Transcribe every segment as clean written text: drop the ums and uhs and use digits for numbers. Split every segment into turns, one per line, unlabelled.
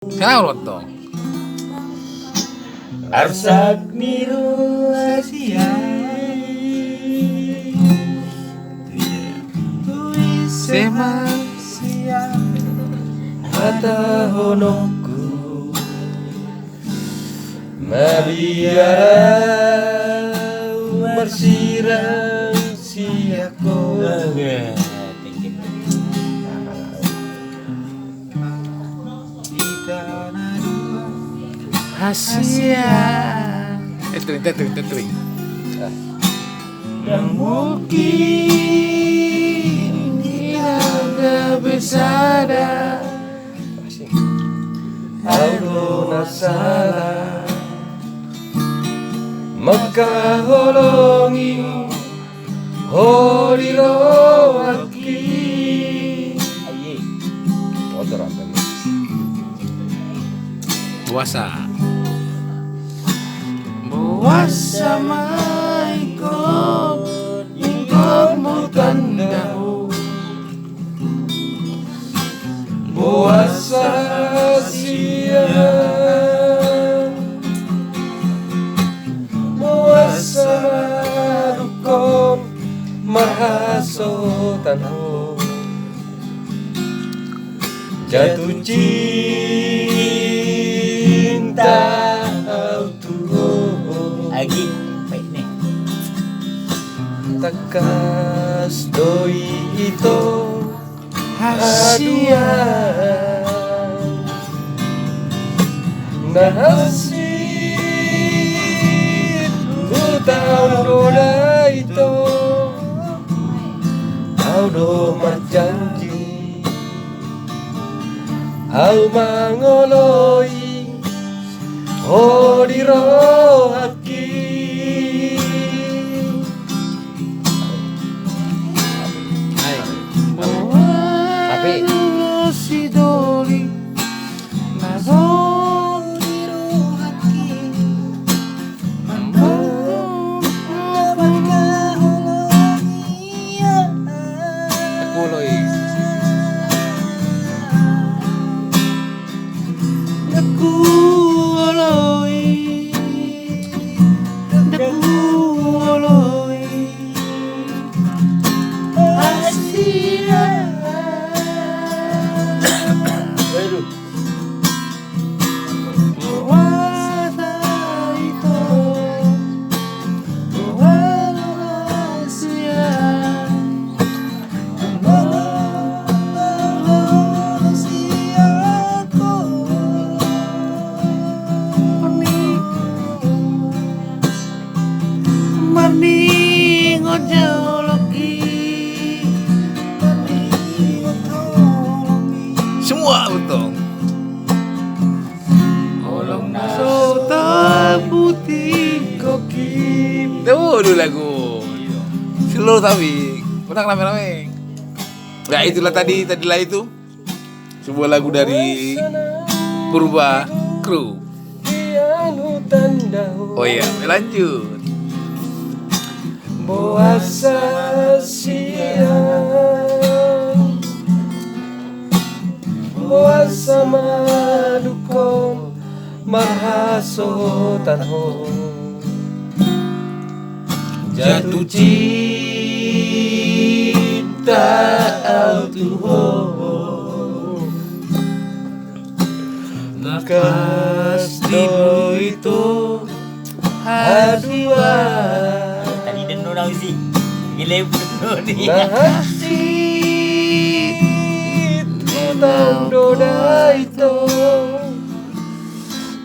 Kenapa tuh?
Arsak niru Asia
Sema
Mata honoku Mabiara Marsirang siako
Asia. Itu.
Yang mungkin tidak bersada Audo nasala Maka holongi Horiro aki Motor apa nih?
Puasa.
Puasa maikot Ingkot mutandau Puasa siang Puasa madukon Mahasotan ho Jatuh cinta
Lagi baik nih.
Takas doi ito Asia Nahasit Utang doda ito Audo marjanji Au mangoloi Hodiro haki
Tapi
si doli
kuloi. Semua betul.
Sota putih koki
Tuh dulu lagu. Slow tapi pernah rame-rame. Ya itulah tadilah itu sebuah lagu dari Purba Crew. Oh iya, lanjut.
Puasa siang Puasa madukon Mahasotan ho Jatuh cinta autuho Nakas do itu hadua
Tadi dan orang sih. Gila betul ni.
Nahasit Utang doda itu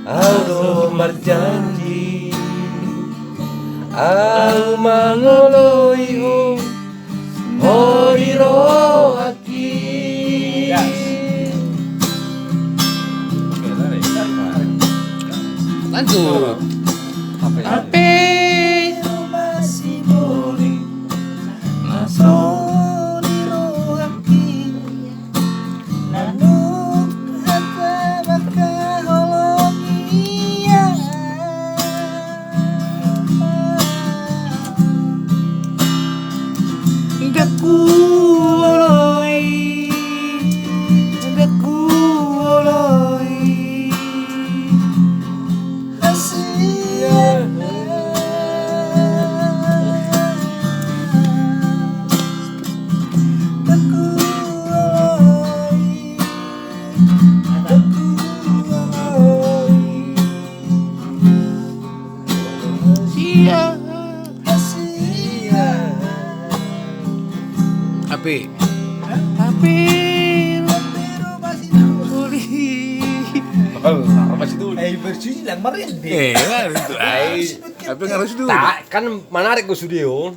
Audo marjanji Au mangoloi ho Horiro haki
Lanjut.
Ape masih boleh Horiro haki Nanuk kata maka holongi Daku oloi
Sia.
Sia.
Api.
Rumah si Duli.
Apa sih itu?
Bersih lang merinding.
Kan itu. Api harus dulu.
Tak, kan menarik ke studio.